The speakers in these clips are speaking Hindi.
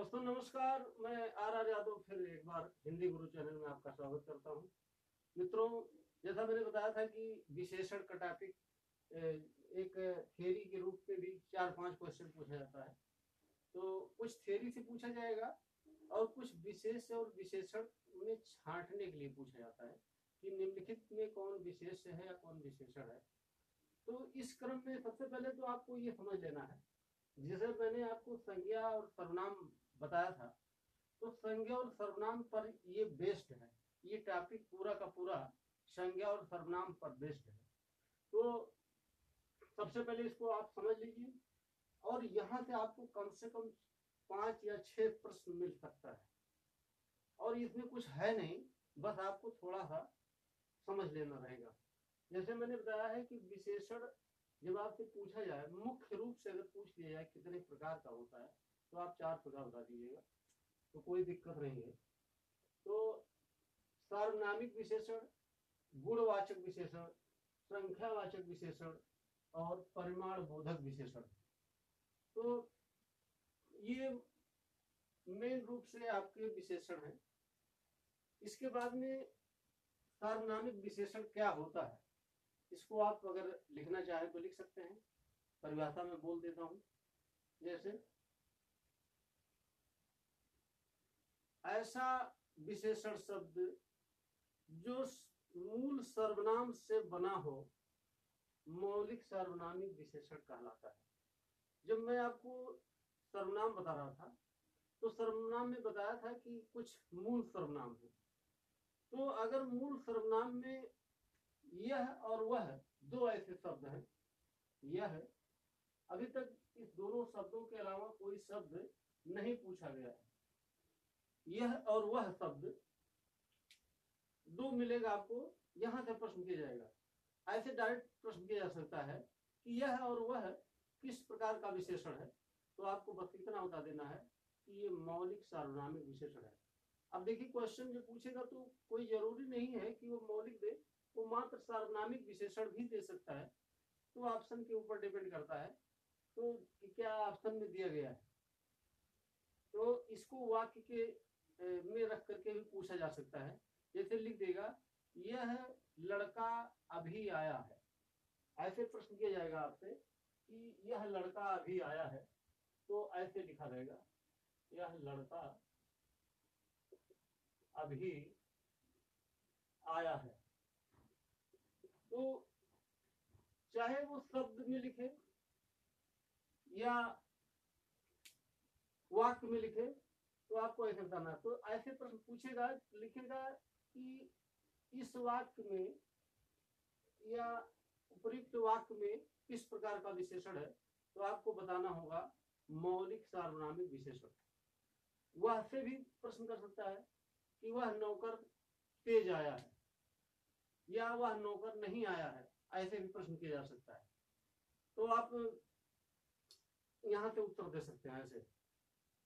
दोस्तों नमस्कार, मैं आर यादव फिर एक बार हिंदी गुरु चैनल में आपका स्वागत करता हूं। मित्रों, जैसा मैंने बताया था कि विशेषण का टॉपिक एक थ्योरी के रूप में भी 4-5 क्वेश्चन पूछा जाता है। तो कुछ थ्योरी से पूछा जाएगा और कुछ विशेष और विशेषण में छांटने के लिए पूछा जाता है कि निम्नलिखित में कौन विशेष है या कौन विशेषण है। तो इस क्रम में सबसे पहले तो आपको ये समझ लेना है, जैसे मैंने आपको संज्ञा और सर्वनाम बताया था, तो संज्ञा और सर्वनाम पर ये बेस्ड है। ये टॉपिक पूरा का पूरा संज्ञा और सर्वनाम पर बेस्ड है। तो सबसे पहले इसको आप समझ लीजिए और यहाँ से आपको कम से कम 5 या 6 प्रश्न मिल सकता है। और इसमें कुछ है नहीं, बस आपको थोड़ा सा समझ लेना रहेगा। जैसे मैंने बताया है कि विशेषण जब आपसे पूछा जाए, मुख्य रूप से अगर पूछ लिया जाए कितने प्रकार का होता है, तो आप 4 प्रकार बता दीजिएगा, तो कोई दिक्कत नहीं है। तो सार्वनामिक विशेषण, गुणवाचक विशेषण, संख्यावाचक विशेषण और परिमाण बोधक विशेषण। तो ये मेन रूप से आपके विशेषण हैं। इसके बाद में सार्वनामिक विशेषण क्या होता है, इसको आप अगर लिखना चाहें तो लिख सकते हैं। परिभाषा में बोल देता हूं, जैसे ऐसा विशेषण शब्द जो मूल सर्वनाम से बना हो मौलिक सार्वनामिक विशेषण कहलाता है। जब मैं आपको सर्वनाम बता रहा था तो सर्वनाम में बताया था कि कुछ मूल सर्वनाम है। तो अगर मूल सर्वनाम में यह और वह दो ऐसे शब्द हैं, यह अभी तक इस दोनों शब्दों के अलावा कोई शब्द नहीं पूछा गया है। यह और वह शब्द दो मिलेगा, आपको यहां से प्रश्न किया जाएगा। ऐसे डायरेक्ट प्रश्न किया जा सकता है कि यह और वह किस प्रकार का विशेषण है, तो आपको बस इतना बता देना है कि ये मौलिक सार्वनामिक विशेषण है। अब देखिए, क्वेश्चन जो पूछेगा तो कोई जरूरी नहीं है कि वो मौलिक दे, वो मात्र सार्वनामिक विशेषण भी दे सकता है। तो ऑप्शन के ऊपर डिपेंड करता है तो क्या ऑप्शन में दिया गया है। तो इसको वाक्य के में रख करके भी पूछा जा सकता है। जैसे लिख देगा, यह लड़का अभी आया है, ऐसे प्रश्न किया जाएगा आपसे कि यह लड़का अभी आया है, तो ऐसे लिखा रहेगा, यह लड़का अभी आया है। तो चाहे वो शब्द में लिखे या वाक्य में लिखे, तो आपको ऐसे बताना है। तो ऐसे प्रश्न पूछेगा, लिखेगा कि इस वाक्य में या उपयुक्त वाक्य में किस प्रकार का विशेषण है, तो आपको बताना होगा मौलिक सार्वनामिक विशेषण। वह से भी प्रश्न कर सकता है कि वह नौकर तेज आया है या वह नौकर नहीं आया है, ऐसे भी प्रश्न किया जा सकता है। तो आप यहां से उत्तर दे सकते हैं ऐसे।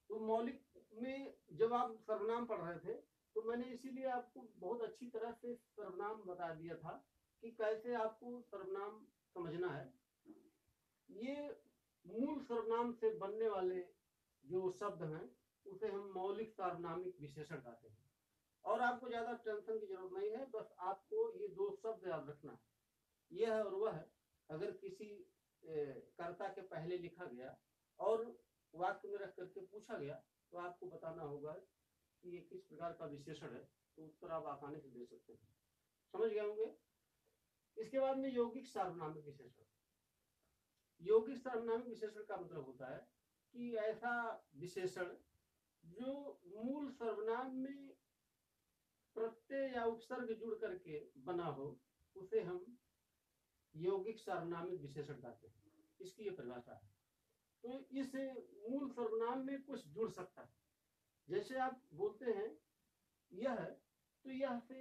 तो मौलिक में जब आप सर्वनाम पढ़ रहे थे तो मैंने इसीलिए आपको बहुत अच्छी तरह से सर्वनाम बता दिया था कि कैसे आपको सर्वनाम समझना है। ये मूल सर्वनाम से बनने वाले जो शब्द हैं उसे हम मौलिक सार्वनामिक विशेषण कहते हैं। और आपको ज्यादा टेंशन की जरूरत नहीं है, बस आपको ये दो शब्द याद रखना है, यह और वह अगर किसी कर्ता के पहले लिखा गया और वाक्य में रख करके पूछा गया, तो आपको बताना होगा कि ये किस प्रकार का विशेषण है। तो उत्तर आप आसानी से दे सकते हैं, समझ गए होंगे। इसके बाद में यौगिक सार्वनामिक विशेषण। यौगिक सार्वनामिक विशेषण का मतलब होता है कि ऐसा विशेषण जो मूल सर्वनाम में प्रत्यय या उपसर्ग जुड़ करके बना हो, उसे हम यौगिक सार्वनामिक विशेषण कहते हैं। इसकी ये परिभाषा है। तो इस मूल सर्वनाम में कुछ जुड़ सकता है। जैसे आप बोलते हैं यह, तो यह से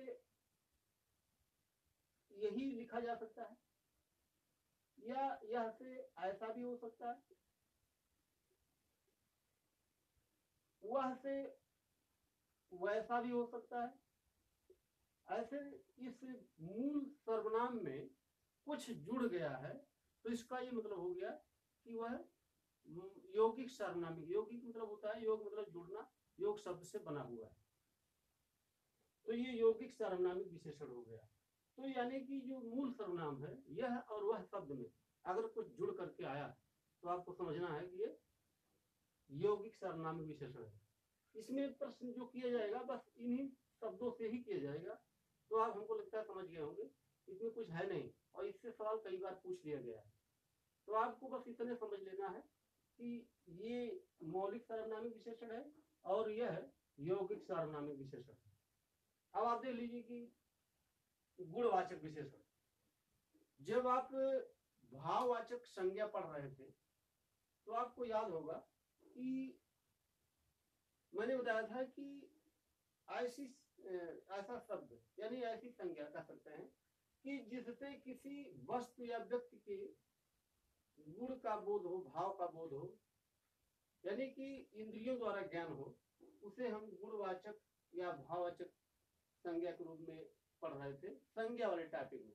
यही लिखा जा सकता है, या यह से ऐसा भी हो सकता है, वह से वैसा भी हो सकता है। ऐसे इस मूल सर्वनाम में कुछ जुड़ गया है, तो इसका ये मतलब हो गया कि वह यौगिक यौगिक सार्वनामिक, यौगिक मतलब होता है, योग मतलब जुड़ना, योग शब्द से बना हुआ है, तो ये यौगिक सार्वनामिक विशेषण हो गया। तो यानी कि जो मूल सर्वनाम है यह और वह शब्द में अगर कुछ जुड़ करके आया तो आपको समझना है कि ये यौगिक सार्वनामिक विशेषण है। इसमें प्रश्न जो किया जाएगा बस इन्हीं शब्दों से ही किया जाएगा, तो आप हमको लगता है समझ गए होंगे, इसमें कुछ है नहीं, और इससे सवाल कई बार पूछ लिया गया है। तो आपको बस इतने समझ लेना है कि ये मौलिक सार्वनामिक विशेषण है और यह यौगिक सार्वनामिक विशेषण है। अब आप देख लीजिए कि गुणवाचक विशेषण, जब आप भाववाचक संज्ञा पढ़ रहे थे तो आपको याद होगा कि मैंने बताया था कि ऐसा शब्द यानी ऐसी संज्ञा कह सकते हैं कि जिससे किसी वस्तु या व्यक्ति के गुण का बोध हो, भाव का बोध हो, यानी कि इंद्रियों द्वारा ज्ञान हो, उसे हम गुणवाचक या भाववाचक संज्ञा के रूप में पढ़ रहे थे संज्ञा वाले टॉपिक में।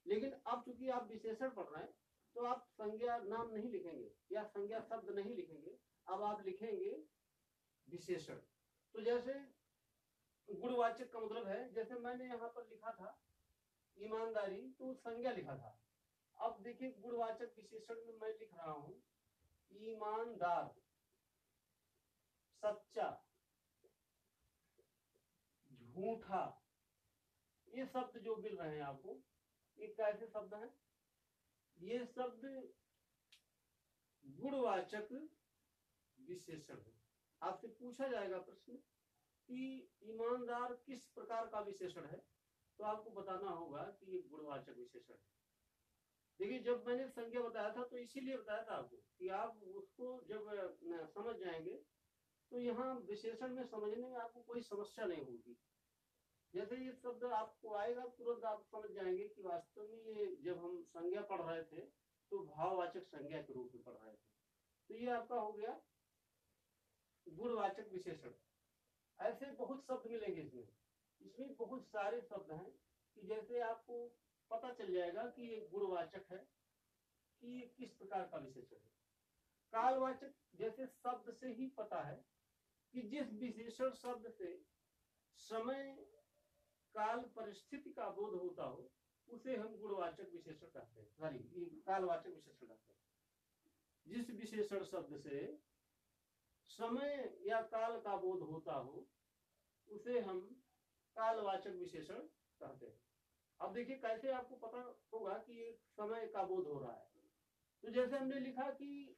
लेकिन अब चूंकि आप विशेषण पढ़ रहे हैं तो आप संज्ञा नाम नहीं लिखेंगे या संज्ञा शब्द नहीं लिखेंगे, अब आप लिखेंगे विशेषण। तो जैसे गुणवाचक का मतलब है, जैसे मैंने यहाँ पर लिखा था ईमानदारी, तो संज्ञा लिखा था। अब देखिए गुणवाचक विशेषण में मैं लिख रहा हूं ईमानदार, सच्चा, झूठा, ये शब्द जो मिल रहे हैं आपको, ये कैसे शब्द हैं? ये शब्द गुणवाचक विशेषण है। आपसे पूछा जाएगा प्रश्न कि ईमानदार किस प्रकार का विशेषण है, तो आपको बताना होगा कि ये गुणवाचक विशेषण है। देखिए जब मैंने संज्ञा बताया था तो इसीलिए बताया था आपको कि आप उसको जब समझ जाएंगे तो यहाँ विशेषण में समझने में आपको कोई समस्या नहीं होगी। जैसे ये शब्द आपको आएगा तुरंत आप समझ जाएंगे कि वास्तव में ये जब हम संज्ञा पढ़ रहे थे तो भाववाचक संज्ञा के रूप में पढ़ रहे थे। तो ये आपका हो गया गुणवाचक विशेषण। ऐसे बहुत शब्द मिलेंगे इसमें बहुत सारे शब्द हैं कि जैसे आपको पता चल जाएगा कि ये गुणवाचक है कि ये किस प्रकार का विशेषण है। कालवाचक जैसे शब्द से ही पता है कि जिस विशेषण शब्द से समय काल परिस्थिति का बोध होता हो उसे हम गुणवाचक विशेषण कहते हैं, सॉरी कालवाचक विशेषण कहते हैं। जिस विशेषण शब्द से समय या काल का बोध होता हो उसे हम कालवाचक विशेषण कहते हैं। अब देखिए कैसे आपको पता होगा कि ये समय का बोध हो रहा है। तो जैसे हमने लिखा कि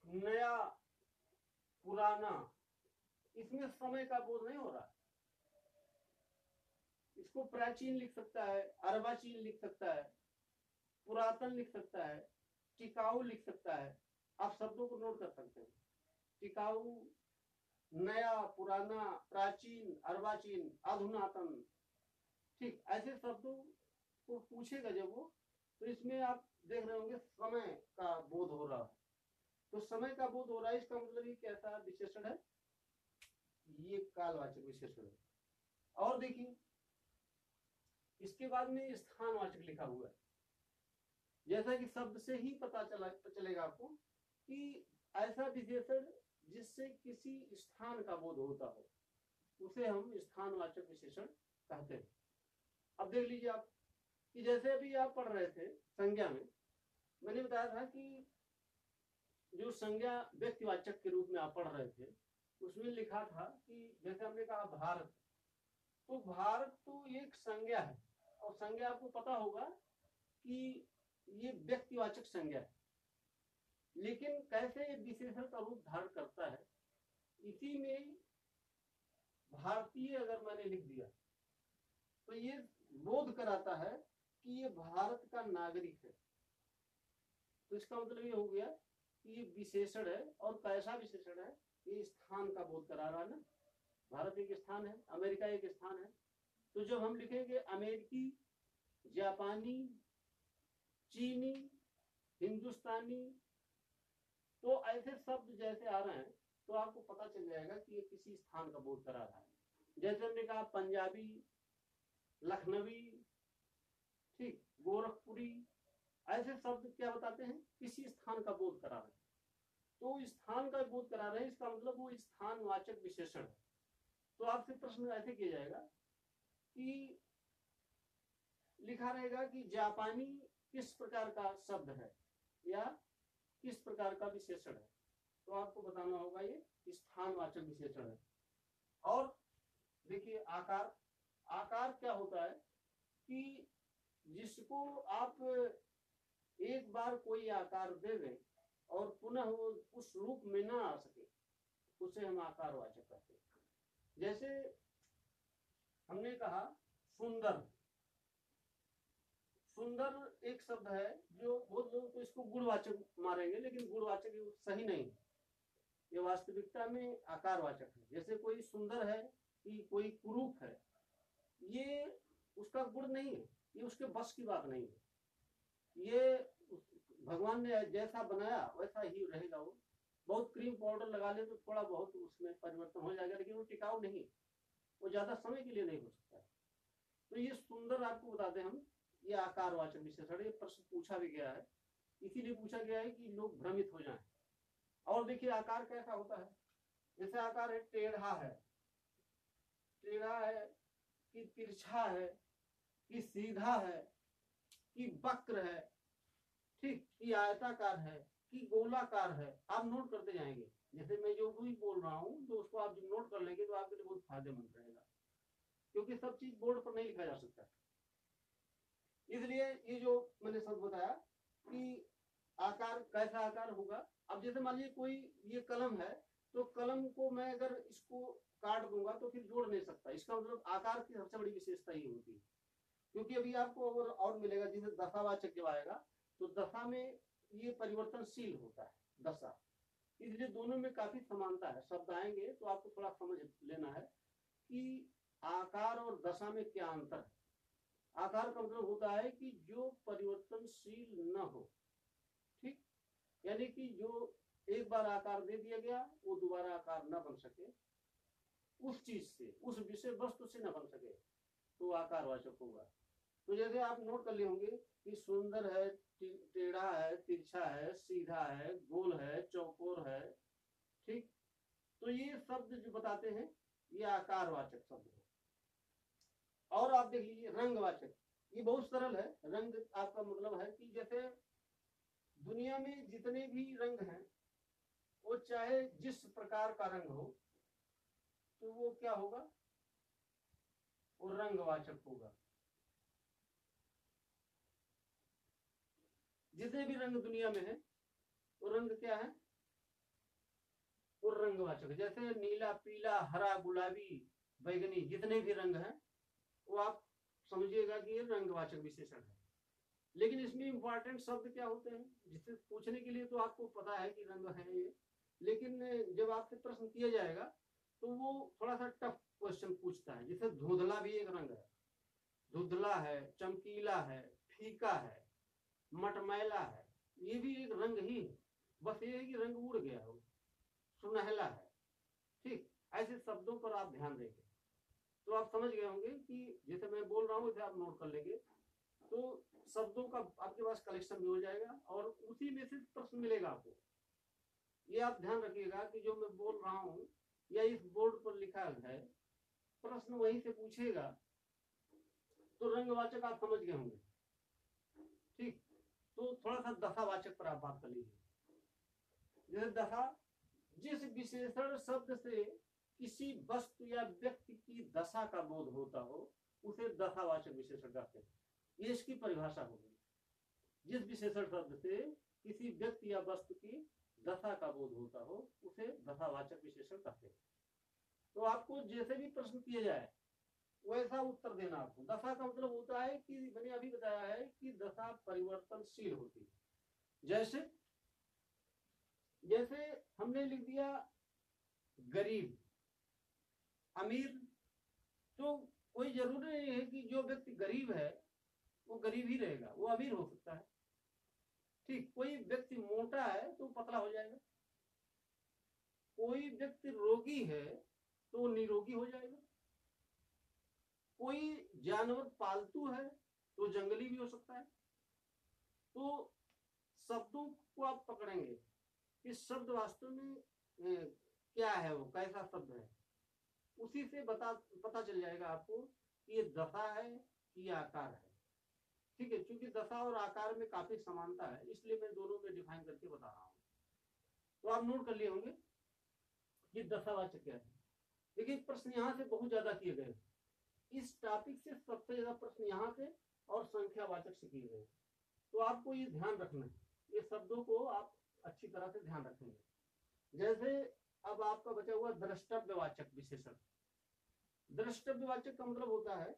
नया, पुराना, इसमें समय का बोध नहीं हो रहा। इसको प्राचीन लिख सकता है, अर्वाचीन लिख सकता है, पुरातन लिख सकता है, टिकाऊ लिख सकता है। आप शब्दों को नोट कर सकते हैं, टिकाऊ, नया, पुराना, प्राचीन, अर्वाचीन, अधुनातन। ठीक, ऐसे शब्दों को पूछेगा जब वो, तो इसमें आप देख रहे होंगे समय का बोध हो रहा है। तो समय का बोध हो रहा है इसका मतलब ये कैसा विशेषण है? ये कालवाचक विशेषण है। और देखिए इसके बाद में स्थानवाचक लिखा हुआ है। जैसा कि शब्द से ही पता चलेगा आपको कि ऐसा विशेषण जिससे किसी स्थान का बोध होता हो उसे हम स्थानवाचक विशेषण कहते हैं। अब देख लीजिए आप कि जैसे अभी आप पढ़ रहे थे संज्ञा में, मैंने बताया था कि जो संज्ञा व्यक्तिवाचक के रूप में आप पढ़ रहे थे उसमें लिखा था कि जैसे हमने कहा भारत, तो भारत तो एक संज्ञा है और संज्ञा आपको पता होगा कि ये व्यक्तिवाचक संज्ञा है, लेकिन कैसे ये विशेषण का रूप धारण करता है, इसी में भारतीय अगर मैंने लिख दिया तो ये बोध कराता है कि ये भारत का नागरिक है। तो इसका मतलब ये हो गया कि ये विशेषण है। और कैसा विशेषण है? ये स्थान का बोध करा रहा है ना। भारत एक स्थान है, अमेरिका एक स्थान है। तो जब हम लिखेंगे अमेरिकी, जापानी, चीनी, हिंदुस्तानी, तो ऐसे शब्द जैसे आ रहे हैं तो आपको पता चल जाएगा कि ये किसी स्थान का बोध करा रहा है। जैसे हमने कहा पंजाबी, लखनवी, ठीक, गोरखपुरी, ऐसे शब्द क्या बताते हैं? किसी स्थान का बोध करा रहे हैं। तो स्थान का बोध करा रहे हैं, इसका मतलब वो स्थानवाचक विशेषण है। तो आपसे प्रश्न ऐसे किया जाएगा कि लिखा रहेगा कि जापानी किस प्रकार का शब्द है या किस प्रकार का विशेषण है, तो आपको बताना होगा ये स्थानवाचक विशेषण है। और देखिए आकार, आकार क्या होता है कि जिसको आप एक बार कोई आकार दे दें और पुनः वो उस रूप में ना आ सके, उसे हम आकारवाचक कहते हैं। जैसे हमने कहा सुंदर, सुंदर एक शब्द है जो बहुत लोग तो इसको गुणवाचक मारेंगे, लेकिन गुणवाचक सही नहीं है, ये वास्तविकता में आकारवाचक है। जैसे कोई सुंदर है कि कोई कुरूप है, ये उसका गुण नहीं है, ये उसके बस की बात नहीं है। ये भगवान ने जैसा बनाया वैसा ही रहेगा। वो बहुत क्रीम पाउडर लगा ले तो थोड़ा बहुत उसमें परिवर्तन हो जाएगा, लेकिन वो टिकाऊ नहीं, वो ज्यादा समय के लिए नहीं हो सकता है। तो ये सुंदर आपको बता दें हम, ये आकारवाचक विशेषण, ये प्रश्न पूछा भी गया है, इसीलिए पूछा गया है कि लोग भ्रमित हो जाएं। और देखिए आकार कैसा होता है, जैसे आकार है टेढ़ा है, टेढ़ा है कि तिरछा है कि सीधा है कि वक्र है, ठीक, कि आयताकार है कि गोलाकार है, आप नोट करते जाएंगे। जैसे मैं जो भी बोल रहा हूँ तो उसको आप जब नोट कर लेंगे तो आपके लिए बहुत फायदेमंद रहेगा, क्योंकि सब चीज बोर्ड पर नहीं लिखा जा सकता। इसलिए ये जो मैंने सब बताया कि आकार कैसा आकार होगा। अब जैसे मान लीजिए कोई ये कलम है, तो कलम को मैं अगर इसको काट दूंगा तो फिर जोड़ नहीं सकता, इसका मतलब आकार की सबसे बड़ी विशेषता ये होती है। क्योंकि अभी आपको और मिलेगा, जैसे दशावाचक जब आएगा तो दशा में ये परिवर्तनशील होता है दशा, इसलिए दोनों में काफी समानता है। शब्द आएंगे तो आपको थोड़ा समझ लेना है कि आकार और दशा में क्या अंतर है। आकार का मतलब होता है कि जो परिवर्तनशील न हो, ठीक, यानी कि जो एक बार आकार दे दिया गया वो दोबारा आकार न बन सके, उस चीज से, उस विषय वस्तु से न बन सके, तो आकारवाचक होगा। तो जैसे आप नोट कर लिए होंगे कि सुंदर है, टेढ़ा है, तिरछा है, सीधा है, गोल है, चौकोर है, ठीक, तो ये शब्द जो बताते हैं ये आकारवाचक शब्द है। और आप देख लीजिए रंगवाचक, ये बहुत सरल है। रंग आपका मतलब है कि जैसे दुनिया में जितने भी रंग हैं वो चाहे जिस प्रकार का रंग हो तो वो क्या होगा, वो रंगवाचक होगा। जितने भी रंग दुनिया में है वो रंग क्या है, वो रंगवाचक। जैसे नीला, पीला, हरा, गुलाबी, बैगनी, जितने भी रंग हैं वो आप समझिएगा कि ये रंगवाचक विशेषण है। लेकिन इसमें इंपॉर्टेंट शब्द क्या होते हैं, जिससे पूछने के लिए तो आपको पता है कि रंग है ये, लेकिन जब आपसे प्रश्न किया जाएगा तो वो थोड़ा सा टफ क्वेश्चन पूछता है। जैसे धुंधला भी एक रंग है, धुंधला है, चमकीला है, फीका है, मटमैला है, ये भी एक रंग ही है, बस ये है कि रंग उड़ गया हो, सुनहला है, ठीक। ऐसे शब्दों पर आप ध्यान देंगे तो आप समझ गए होंगे कि जैसे मैं बोल रहा हूँ वैसे आप नोट कर लेंगे, तो शब्दों का आपके पास कलेक्शन भी हो जाएगा और उसी में से प्रश्न मिलेगा आपको। ये आप ध्यान रखिएगा कि जो मैं बोल रहा हूँ या इस बोर्ड पर लिखा है, प्रश्न वहीं से पूछेगा, तो रंगवाचक आप समझ गए होंगे, ठीक। तो थोड़ा सा दशावाचक पर आप बात कर लीजिए। जैसे दशा, जिस विशेषण शब्द से किसी वस्तु या व्यक्ति की दशा का बोध होता हो उसे दशावाचक विशेषण कहते हैं। ये इसकी परिभाषा होगी, जिस विशेषण शब्द से किसी व्यक्ति या वस्तु की दशा का बोध होता हो उसे दशावाचक विशेषण कहते हैं। तो आपको जैसे भी प्रश्न किया जाए वैसा उत्तर देना। आपको दशा का मतलब होता है कि मैंने अभी बताया है कि दशा परिवर्तनशील होती है। जैसे जैसे हमने लिख दिया गरीब, अमीर, तो कोई जरूरी नहीं है कि जो व्यक्ति गरीब है वो गरीब ही रहेगा, वो अमीर हो सकता है, ठीक। कोई व्यक्ति मोटा है तो पतला हो जाएगा, कोई व्यक्ति रोगी है तो वो निरोगी हो जाएगा, कोई जानवर पालतू है तो जंगली भी हो सकता है। तो शब्दों को आप पकड़ेंगे कि शब्द वास्तव में क्या है, वो कैसा शब्द है, उसी से पता चल जाएगा आपको कि ये दशा है कि ये आकार है। ठीक है, क्योंकि दशा और आकार में काफी समानता है, इसलिए मैं दोनों में डिफाइन करके बता रहा हूँ। तो आप नोट कर लिए होंगे कि दशावाचक क्या है। देखिए प्रश्न यहाँ से बहुत ज्यादा किए गए, इस टॉपिक से सबसे ज्यादा प्रश्न यहाँ से और संख्यावाचक से किए गए। तो आपको ये ध्यान रखना है, ये शब्दों को आप अच्छी तरह से ध्यान रखेंगे। जैसे अब आपका बचा हुआ द्रष्टव्यवाचक विशेषण। द्रष्टव्यवाचक का मतलब होता है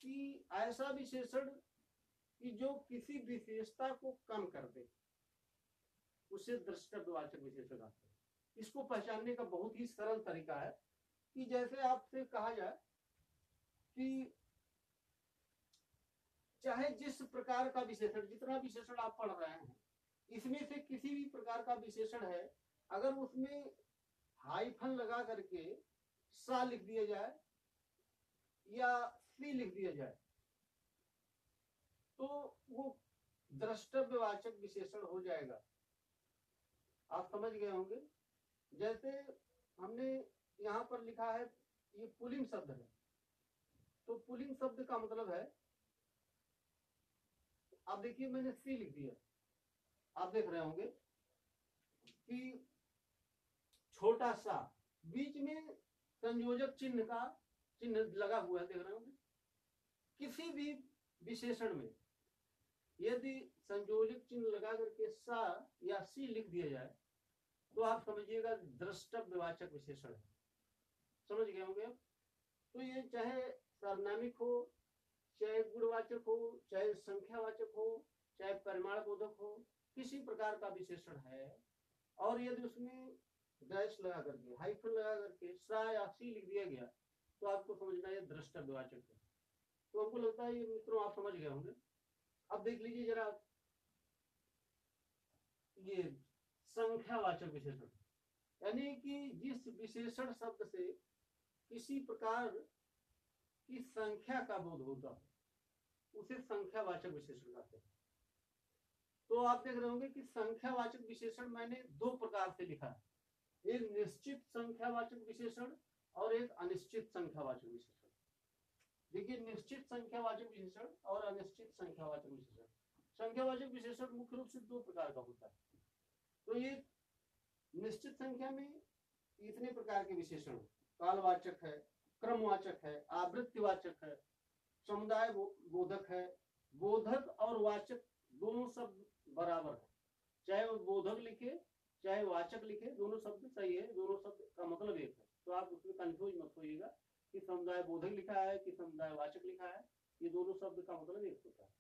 कि ऐसा विशेषण कि जो किसी विशेषता को कम कर दे, उसे द्रष्टव्यवाचक विशेषण कहते हैं। इसको पहचानने का बहुत ही सरल तरीका है कि जैसे आपसे कहा जाए कि चाहे जिस प्रकार का विशेषण, जितना विशेषण आप पढ़ रहे हैं, इसमें से किसी भी प्रकार का विशेषण है, अगर उसमें हाइफन लगा करके सा लिख दिया जाए या सी लिख दिया जाए तो वो द्रष्टव्यवाचक विशेषण हो जाएगा। आप समझ गए होंगे। जैसे हमने यहाँ पर लिखा है, ये पुल्लिंग शब्द है, तो पुल्लिंग शब्द का मतलब है, आप देखिए मैंने सी लिख दिया, आप देख रहे होंगे कि छोटा सा बीच में संयोजक चिन्ह का चिन्ह लगा हुआ है, देख रहे होंगे। किसी भी विशेषण में यदि संयोजक चिन्ह लगा करके सा या सी लिख दिया जाए तो आप समझिएगा द्रष्टव्यवाचक विशेषण है। समझ गए होंगे आप। तो ये चाहे सार्वनामिक हो, चाहे गुणवाचक हो, चाहे संख्यावाचक हो, चाहे परिमाण बोधक हो, किसी प्रकार का विशेषण है और यदि उसमें डैश लगा करके हाइफन लगा करके सा या सी लिख दिया गया तो आपको समझना है द्रष्टव्यवाचक है। तो हमको लगता है ये मित्रों आप समझ गए होंगे। अब देख लीजिए जरा ये संख्यावाचक विशेषण, यानी कि जिस विशेषण शब्द से किसी प्रकार की संख्या का बोध होता है उसे संख्यावाचक विशेषण कहते हैं। तो आप देख रहे होंगे कि संख्यावाचक विशेषण मैंने दो प्रकार से लिखा है, एक निश्चित संख्यावाचक विशेषण और एक अनिश्चित संख्यावाचक विशेषण। देखिए निश्चित संख्यावाचक विशेषण और अनिश्चित संख्यावाचक विशेषण। संख्यावाचक विशेषण मुख्य रूप से दो प्रकार का होता है। तो ये निश्चित संख्या में इतने प्रकार के विशेषण, कालवाचक है, क्रमवाचक है, आवृत्तिवाचक है, समुदाय बोधक है। बोधक और वाचक दोनों शब्द बराबर है, चाहे वो बोधक लिखे चाहे वाचक लिखे, दोनों शब्द सही है, दोनों शब्द का मतलब एक है। तो आप उसमें कंफ्यूज मत होइएगा कि समुदाय बोधक लिखा है कि समुदाय वाचक लिखा है, ये दोनों शब्द का मतलब एक होता है।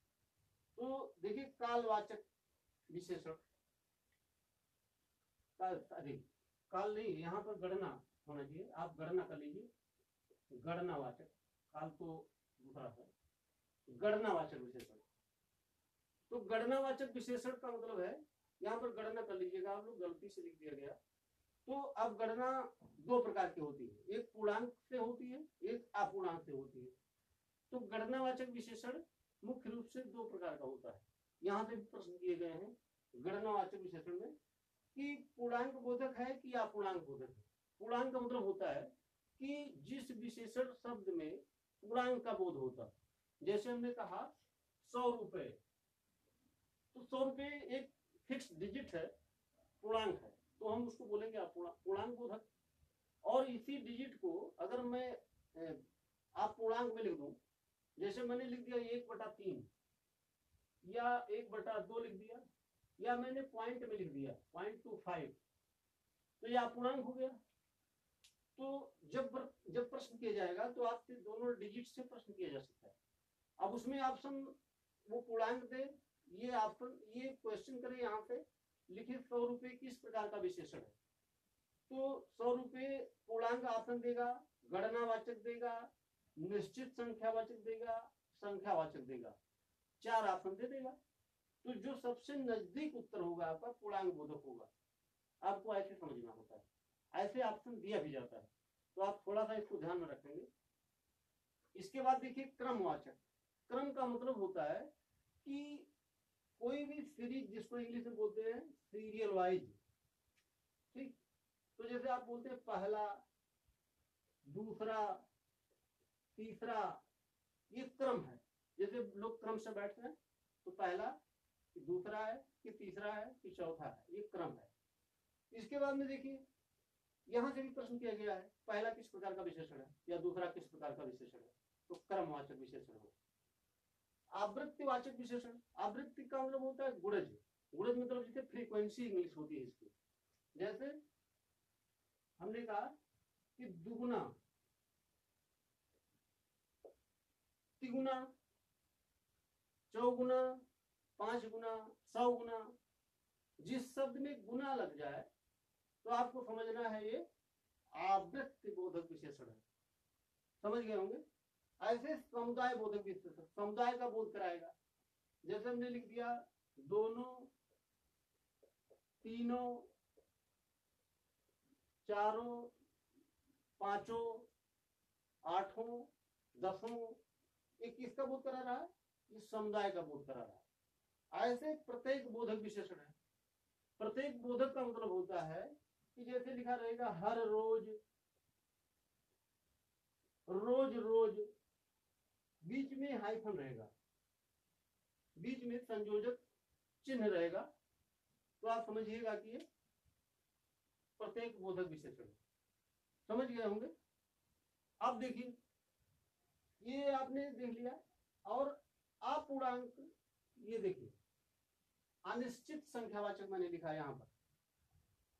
तो देखिए कालवाचक विशेषण, काल नहीं, यहाँ पर गणना होना चाहिए, आप गणना कर लीजिए। गणनावाचक, काल तो दूसरा है, गणनावाचक विशेषण। तो गणनावाचक विशेषण का मतलब है, यहाँ पर गणना कर लीजिएगा, आप लोग गलती से लिख दिया गया। तो अब गणना दो प्रकार की होती है, एक पूर्णांक से होती है, एक अपूर्णांक से होती है। तो गणनावाचक विशेषण मुख्य रूप से दो प्रकार का होता है। यहाँ पे भी प्रश्न किए गए हैं गणनावाचक विशेषण में कि पूर्णांक बोधक है कि अपूर्णांक बोधक है। पूर्णांक का मतलब होता है कि जिस विशेषण शब्द में पूर्णांक का बोध होता है, जैसे हमने कहा 100 रुपए, तो 100 रुपए एक फिक्स डिजिट है, पूर्णांक है, तो हम उसको बोलेंगे पूर्णांक बोधक। और इसी डिजिट को अगर मैं आप पूर्णांक में लिख दूं, जैसे मैंने लिख दिया 1/3 या 1/2 लिख दिया, या मैंने पॉइंट में लिख दिया 0.25, तो यह अपूर्णांक हो गया। तो जब प्रश्न किया जाएगा तो आपसे दोनों डिजिट से प्रश्न किया जा सकता है। अब उसमें ऑप्शन वो पूर्णांक दे, ये ऑप्शन, ये क्वेश्चन करें, यहाँ पे लिखे 100 रुपए किस प्रकार का विशेषण है, तो 100 रुपए पूर्णांक ऑप्शन देगा, गणनावाचक देगा, निश्चित संख्यावाचक देगा, संख्यावाचक देगा, 4 ऑप्शन दे देगा। तो जो सबसे नजदीक उत्तर होगा आपका पूर्णांक बोधक होगा। आपको ऐसे समझना होता है, ऐसे ऑप्शन दिया भी जाता है, तो आप थोड़ा सा इसको ध्यान में रखेंगे। इसके बाद देखिए क्रमवाचक। क्रम का मतलब होता है कि कोई भी सीरीज, जिसको इंग्लिश में बोलते हैं सीरियल वाइज, जैसे आप बोलते हैं पहला, दूसरा, तीसरा, ये क्रम है। जैसे लोग क्रम से बैठते हैं तो पहला कि दूसरा है कि तीसरा है कि चौथा है, ये क्रम है। इसके बाद में देखिए यहां से भी प्रश्न किया गया है पहला किस प्रकार का विशेषण है या दूसरा किस प्रकार का विशेषण है, तो क्रमवाचक विशेषण हो। आवृत्तिवाचक विशेषण, आवृत्ति का मतलब होता है गुणज, गुणज मतलब जैसे फ्रीक्वेंसी इंग्लिश होती है इसकी। जैसे हमने कहा कि दुगुना, तिगुना, चौगुना, पांच गुना, 100 गुना, जिस शब्द में गुना लग जाए तो आपको समझना है ये आवृत्ति बोधक विशेषण है। समझ गए होंगे। ऐसे समुदाय बोधक विशेषण, समुदाय का बोध कराएगा। जैसे हमने लिख दिया दोनों, तीनों, चारों, पांचों, आठों, दसों, ये किसका बोध करा रहा है, ये समुदाय का बोध करा रहा है। ऐसे प्रत्येक बोधक विशेषण है। प्रत्येक बोधक का मतलब होता है कि जैसे लिखा रहेगा हर रोज, रोज रोज, बीच में हाइफन रहेगा, बीच में संयोजक चिन्ह रहेगा, तो आप समझिएगा कि ये प्रत्येक बोधक विशेषण। समझ गए होंगे। अब देखिए ये आपने देख लिया। और अपूर्णांक, ये देखिए अनिश्चित संख्यावाचक मैंने लिखा है यहाँ पर।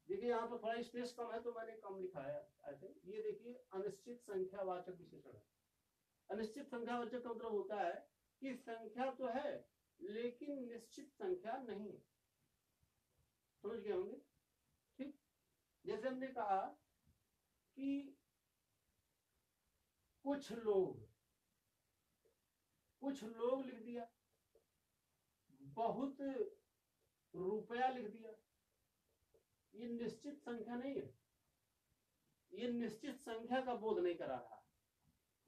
देखिए यहाँ पर थोड़ा स्पेस कम है तो मैंने कम लिखा है ऐसे। ये देखिए अनिश्चित संख्यावाचक विशेषण है। अनिश्चित संख्यावाचक का मतलब होता है कि संख्या तो है लेकिन निश्चित संख्या नहीं है। समझ गए होंगे। ठीक, जैसे हमने कहा कि कुछ लोग लिख दिया, बहुत रुपया लिख दिया, ये निश्चित संख्या नहीं है, ये निश्चित संख्या का बोध नहीं करा रहा।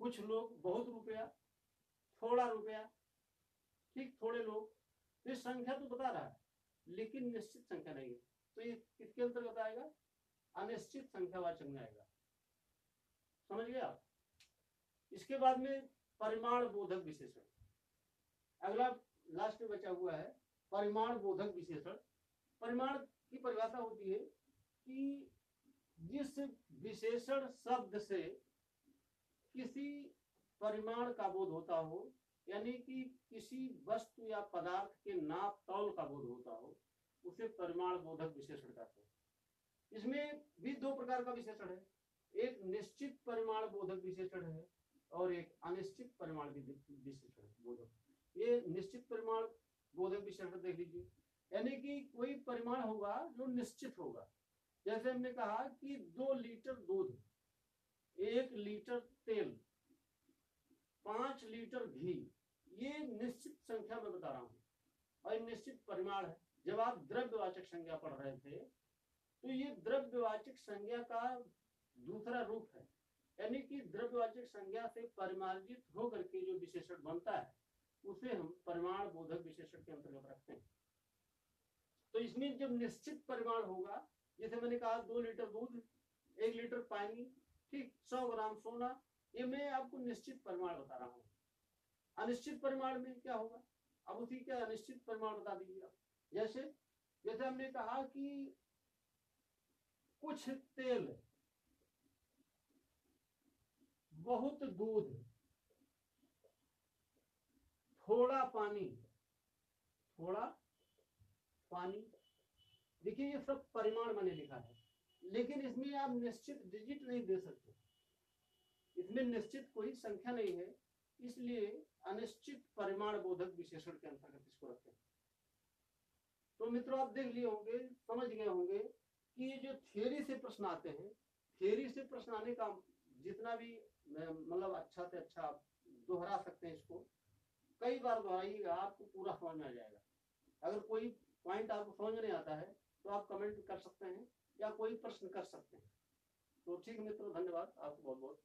कुछ लोग, बहुत रुपया, थोड़ा रुपया, ठीक, थोड़े लोग, तो ये संख्या तो बता रहा है लेकिन निश्चित संख्या नहीं है। तो ये किसके अंतर्गत आएगा, अनिश्चित संख्यावाचक में आएगा। समझ गए आप। इसके बाद में परिमाण बोधक विशेषण, अगला लास्ट में बचा हुआ है परिमाण बोधक विशेषण। परिमाण की परिभाषा होती है कि जिस विशेषण शब्द से किसी परिमाण का बोध होता हो, यानी कि किसी वस्तु या पदार्थ के नाप तौल का बोध होता हो, उसे परिमाण बोधक विशेषण कहते हैं। इसमें भी दो प्रकार का विशेषण है, एक निश्चित परिमाण बोधक विशेषण है और एक अनिश्चित परिमाण विशेषण बोधक। ये निश्चित परिमाण बोधक विशेषण देख लीजिए, यानी कि कोई परिमाण होगा जो निश्चित होगा। जैसे हमने कहा कि 2 लीटर दूध, 1 लीटर तेल, 5 लीटर घी, ये निश्चित संख्या में बता रहा हूं और निश्चित परिमाण है। जब आप द्रव्यवाचक संज्ञा पढ़ रहे थे तो ये द्रव्यवाचक संज्ञा का दूसरा रूप है, यानी कि द्रव्यवाचक संज्ञा से परिमार्जित होकर के जो विशेषण बनता है उसे हम परिमाण बोधक विशेषण के अंतर्गत रखते हैं। तो इसमें जब निश्चित परिमाण होगा, जैसे मैंने कहा 2 लीटर दूध, 1 लीटर पानी, ठीक, 100 ग्राम सोना, ये मैं आपको निश्चित परिमाण बता रहा हूँ। अनिश्चित परिमाण में क्या होगा, अब उसी के अनिश्चित परिमाण बता दीजिए आप। जैसे हमने कहा कि कुछ तेल, बहुत दूध, थोड़ा पानी, देखिए ये सब परिमाण मैंने लिखा है, लेकिन इसमें आप निश्चित डिजिट नहीं दे सकते, इसमें निश्चित कोई संख्या नहीं है, इसलिए अनिश्चित परिमाण बोधक विशेषण के अंतर्गत इसको रखते हैं। तो मित्रों आप देख लिए होंगे, समझ गए होंगे कि ये जो थियरी से प्रश्न आते हैं, थियरी से प्रश्न आने का जितना भी मतलब अच्छा से अच्छा आप दोहरा सकते हैं, इसको कई बार दोहराइएगा, आपको पूरा समझ में आ जाएगा। अगर कोई पॉइंट आपको समझ में नहीं आता है तो आप कमेंट कर सकते हैं या कोई प्रश्न कर सकते हैं। तो ठीक मित्रों, धन्यवाद, आपको बहुत बहुत